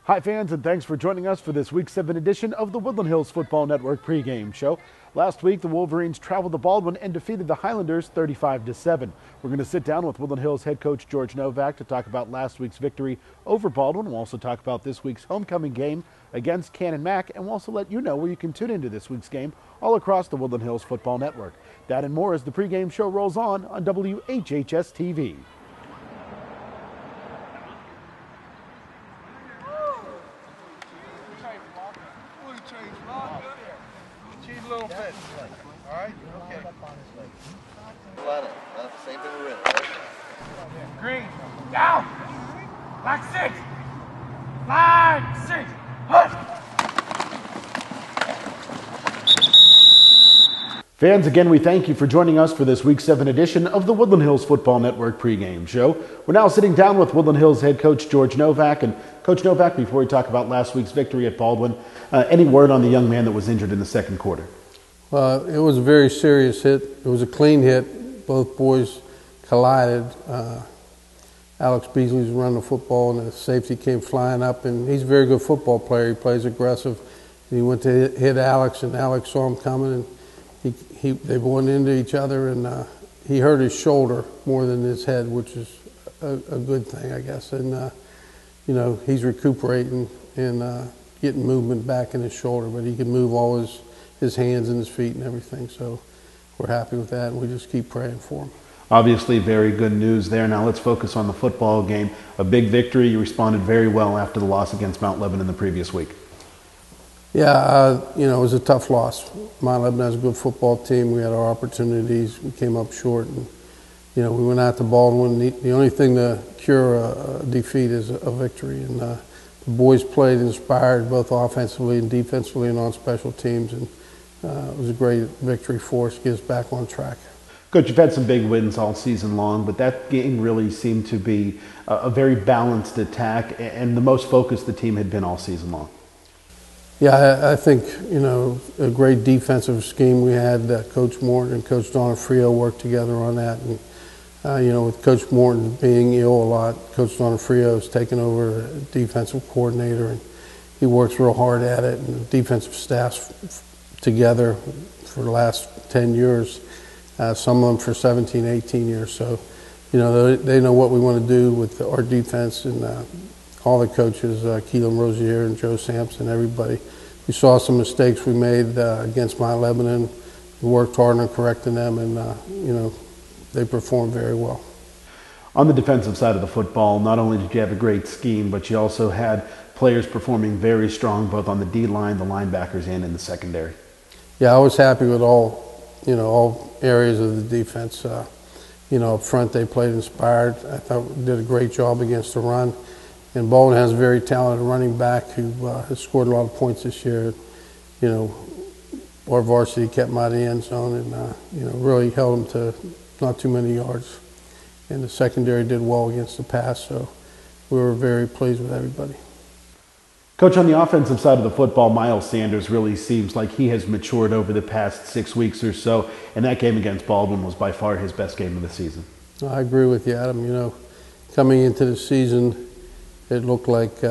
Hi fans, and thanks for joining us for this Week 7 edition of the Woodland Hills Football Network pregame show. Last week, the Wolverines traveled to Baldwin and defeated the Highlanders 35-7. We're going to sit down with Woodland Hills head coach George Novak to talk about last week's victory over Baldwin. We'll also talk about this week's homecoming game against Canon-Mac, and we'll also let you know where you can tune into this week's game all across the Woodland Hills Football Network. That and more as the pregame show rolls on WHHS TV. All right? Okay. Same thing we're in. Green. Down. Black 6. Line 6. Hush. Fans, again, we thank you for joining us for this Week 7 edition of the Woodland Hills Football Network pregame show. We're now sitting down with Woodland Hills head coach George Novak. And Coach Novak, before we talk about last week's victory at Baldwin, any word on the young man that was injured in the second quarter? It was a very serious hit. It was a clean hit. Both boys collided. Alex Beasley was running the football, and the safety came flying up. And he's a very good football player. He plays aggressive. And he went to hit Alex, and Alex saw him coming, and they went into each other. And he hurt his shoulder more than his head, which is a good thing, I guess. And you know, he's recuperating and getting movement back in his shoulder, but he can move all his hands and his feet and everything. So we're happy with that, and we just keep praying for him. Obviously, very good news there. Now let's focus on the football game. A big victory. You responded very well after the loss against Mount Lebanon the previous week. Yeah, you know, it was a tough loss. Mount Lebanon has a good football team. We had our opportunities. We came up short, and you know, we went out to Baldwin. The only thing to cure a defeat is a victory, and the boys played inspired both offensively and defensively and on special teams, and it was a great victory for us to get us back on track. Coach, you've had some big wins all season long, but that game really seemed to be a very balanced attack and the most focused the team had been all season long. Yeah, I think, you know, a great defensive scheme we had. Coach Morton and Coach Donofrio worked together on that. And, you know, with Coach Morton being ill a lot, Coach Donofrio has taken over defensive coordinator, and he works real hard at it. And the defensive staff's together for the last 10 years, some of them for 17, 18 years. So, you know, they know what we want to do with our defense, and all the coaches, Keelan Rozier and Joe Sampson, everybody. We saw some mistakes we made against Mount Lebanon. We worked hard on correcting them, and, you know, they performed very well. On the defensive side of the football, not only did you have a great scheme, but you also had players performing very strong both on the D-line, the linebackers, and in the secondary. Yeah, I was happy with all areas of the defense. You know, up front they played inspired. I thought we did a great job against the run. And Baldwin has a very talented running back who has scored a lot of points this year. You know, our varsity kept him out of the end zone, and you know, really held him to not too many yards. And the secondary did well against the pass, so we were very pleased with everybody. Coach, on the offensive side of the football, Miles Sanders really seems like he has matured over the past 6 weeks or so, and that game against Baldwin was by far his best game of the season. I agree with you, Adam. You know, coming into the season, it looked like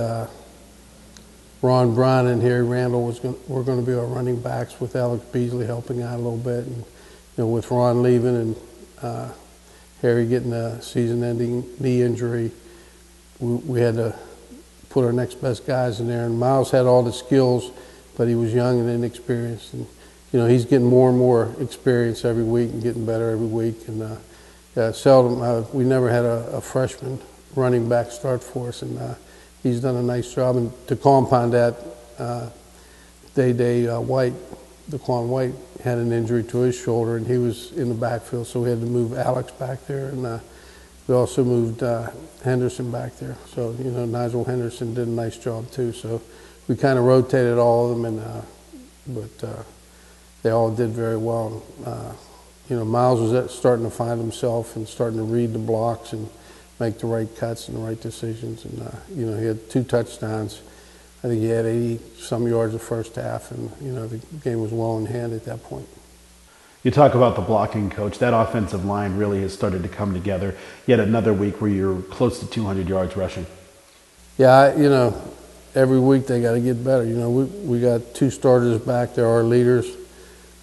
Ron Brown and Harry Randall were going to be our running backs, with Alex Beasley helping out a little bit. And, you know, with Ron leaving and Harry getting a season-ending knee injury, we had to put our next best guys in there. And Miles had all the skills, but he was young and inexperienced. And, you know, he's getting more and more experience every week and getting better every week. And we never had a freshman running back start for us, and he's done a nice job. And to compound that, Daquan White had an injury to his shoulder, and he was in the backfield, so we had to move Alex back there, and we also moved Henderson back there. So, you know, Nigel Henderson did a nice job too. So we kind of rotated all of them, but they all did very well. You know, Miles was starting to find himself and starting to read the blocks and make the right cuts and the right decisions. And, you know, he had 2 touchdowns. I think he had 80-some yards the first half, and, you know, the game was well in hand at that point. You talk about the blocking, Coach. That offensive line really has started to come together. Yet another week where you're close to 200 yards rushing. Yeah, every week they got to get better. We got two starters back. They're our leaders,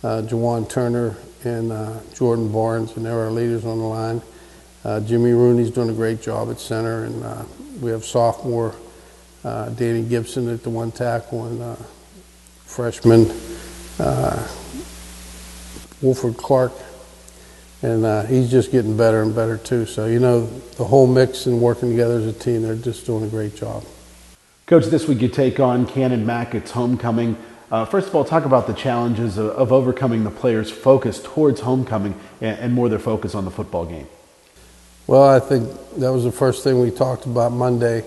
Jawan Turner and Jordan Barnes, and they're our leaders on the line. Jimmy Rooney's doing a great job at center, and we have sophomore Danny Gibson at the one tackle, and freshman Wolford Clark, and he's just getting better and better too. So the whole mix and working together as a team, they're just doing a great job. Coach, this week you take on Canon-Mac. It's homecoming. First of all, talk about the challenges of overcoming the players' focus towards homecoming and more their focus on the football game. Well, I think that was the first thing we talked about Monday,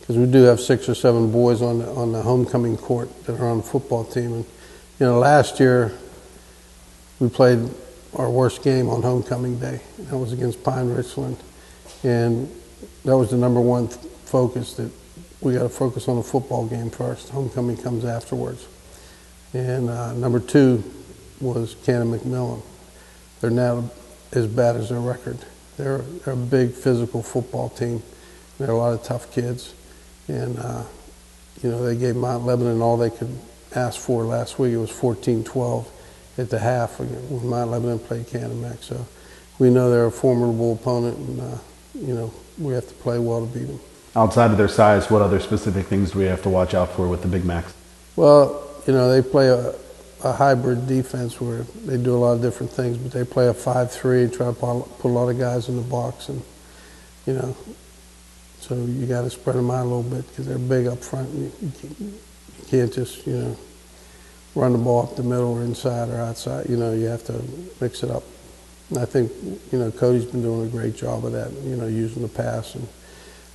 because we do have 6 or 7 boys on the homecoming court that are on the football team. And last year we played our worst game on homecoming day. That was against Pine Richland, and that was the number one focus, that we got to focus on the football game first. Homecoming comes afterwards. And number 2 was Canon-Macmillan. They're not as bad as their record. They're a big physical football team. They're a lot of tough kids, and they gave Mount Lebanon all they could ask for last week. It was 14-12 at the half when Mount Lebanon played Canon-Mac. So we know they're a formidable opponent, and we have to play well to beat them. Outside of their size, what other specific things do we have to watch out for with the Big Macs? Well, they play a hybrid defense where they do a lot of different things, but they play a 5-3 and try to put a lot of guys in the box, and so you got to spread them out a little bit because they're big up front. And you can't just run the ball up the middle or inside or outside. You have to mix it up. And I think Cody's been doing a great job of that. Using the pass, and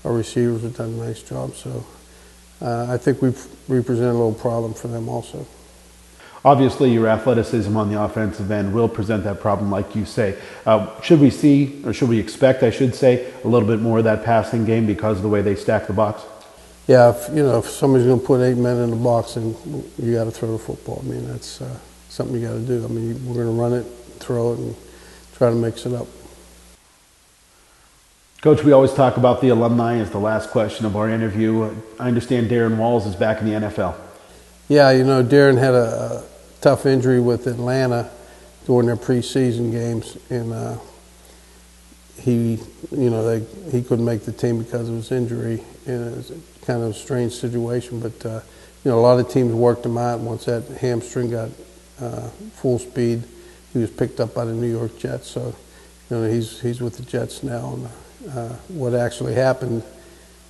our receivers have done a nice job. So I think we represent a little problem for them also. Obviously, your athleticism on the offensive end will present that problem, like you say. Should we see, or should we expect, I should say, a little bit more of that passing game because of the way they stack the box? Yeah, if somebody's going to put 8 men in the box, then you got to throw the football. I mean, that's something you got to do. I mean, we're going to run it, throw it, and try to mix it up. Coach, we always talk about the alumni as the last question of our interview. I understand Darren Walls is back in the NFL. Yeah, Darren had a tough injury with Atlanta during their preseason games, and he couldn't make the team because of his injury, and it was kind of a strange situation. But a lot of teams worked him out. Once that hamstring got full speed, he was picked up by the New York Jets. So he's with the Jets now. And what actually happened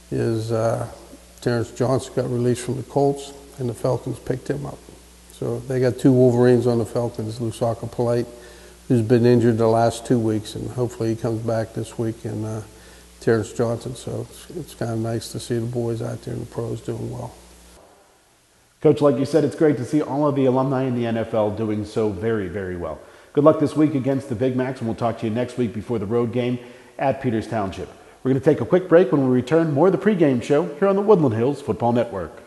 is Terrence Johnson got released from the Colts, and the Falcons picked him up. So they got 2 Wolverines on the Falcons, Lusaka Polite, who's been injured the last 2 weeks, and hopefully he comes back this week, and Terrence Johnson. So it's kind of nice to see the boys out there in the pros doing well. Coach, like you said, it's great to see all of the alumni in the NFL doing so very, very well. Good luck this week against the Big Macs, and we'll talk to you next week before the road game at Peters Township. We're going to take a quick break. When we return, more of the pregame show here on the Woodland Hills Football Network.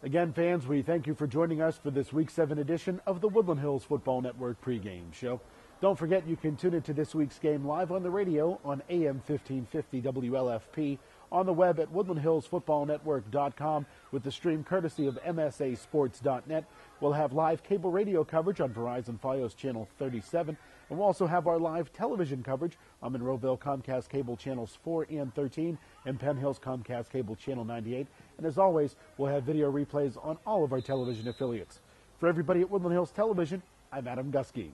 Again, fans, we thank you for joining us for this Week 7 edition of the Woodland Hills Football Network pregame show. Don't forget you can tune into this week's game live on the radio on AM 1550 WLFP, on the web at woodlandhillsfootballnetwork.com with the stream courtesy of msasports.net. We'll have live cable radio coverage on Verizon Fios Channel 37, and we'll also have our live television coverage on Monroeville Comcast Cable Channels 4 and 13 and Penn Hills Comcast Cable Channel 98. And as always, we'll have video replays on all of our television affiliates. For everybody at Woodland Hills Television, I'm Adam Gusky.